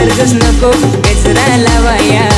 विसर्गच नको गजरा लावाया।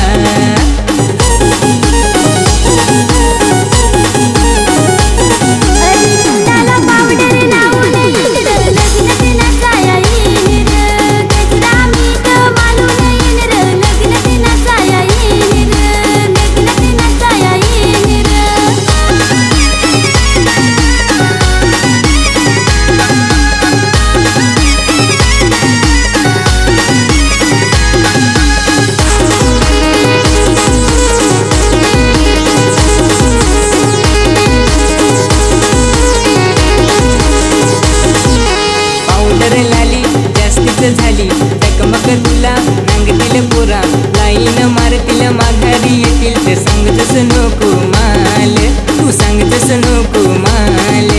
झाली टकमक तुला नांगतील पोरा लाईन मारतील माघारी येतील ते सांगतस नको माल तू सांगतस नको माल।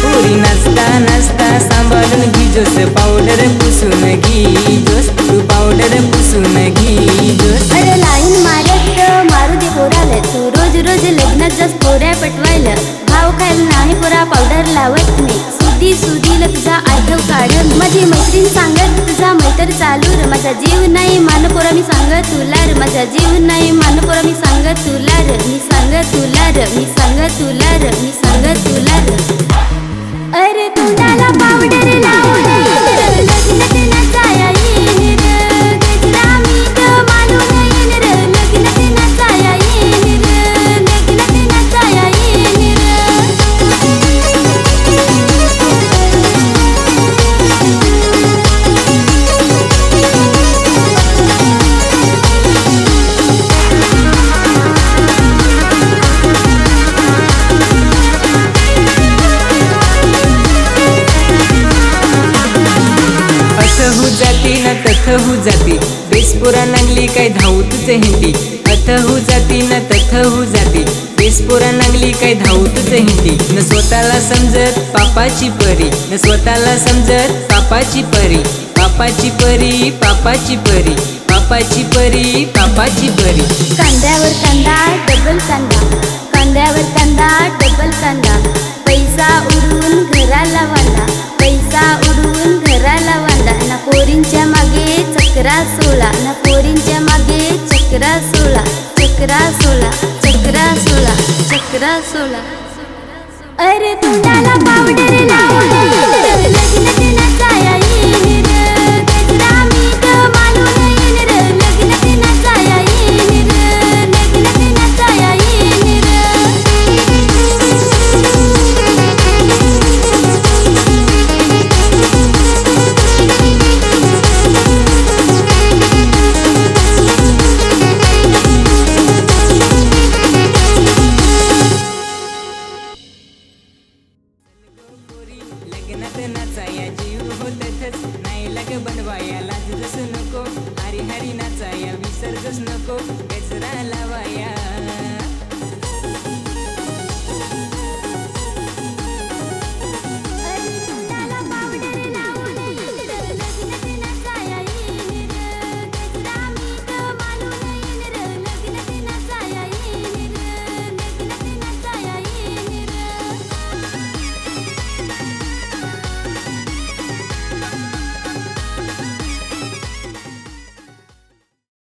पोरी नाचता नाचता सांभाळून घिजोस पावडर पुसून घिजोस तू पावडर पुसून घिजोस। अरे लाईन मारत मारू दे पोराला तू रोज रोज लग्नात जास पोऱ्या पटवायला भाव खायला नाही पोरा पावडर लावत मी सुधी सुधीला तुझा आठव काढ माझी मैत्रीण सांगत तुझा मैत्र चालू र माझा जीव नाही मान पोरा मी सांगत तुला र माझा जीव नाही मान पोरा मी सांगत तुला र मी सांगत तुला र मी सांगत तुला र मी सांगत तुला र। अरे तोंडाला पावडर लावून लग्नात नाचाया येईन र गजरा मीठ मालून येईन र लग्नात नाचाया येईन र लग्नात नाचाया येईन र। अथहू जाती ना तथहू जाती बेसपोरा नागली काय धावू तुझ हिंदी अथहू जाती ना तथहू जाती बेसपोरा नागली काय धावू तुझ हिंदी न स्वतःला समजत पापाची परी न स्वतःला समजत पापाची परी पापाची परी पापाची परी पापाची परी पापाची परी। कांद्यावर कांदा डबल कांदा कांद्यावर कांदा डबल कांदा पैसा उडवून घराला वांदा पैसा उडवून घराला वांदा ना पोरींच्या मागे चक्रा सोळा ना पोरींच्या मागे चक्रा सोळा चक्रा सोळा चक्रा सोळा चक्रा सोळा। अरे तोंडाला पावडर लावून लग्नात नाचाया येईन र गजरा मीठ मालून येईन र लग्नात नाचाया येईन र लग्नात नाचाया येईन र। लग्नात नाचाया जीव होतच नाही लग बनवाया लाजच नको हरी हरी नाचाया विसर्गच नको गजरा लावाया।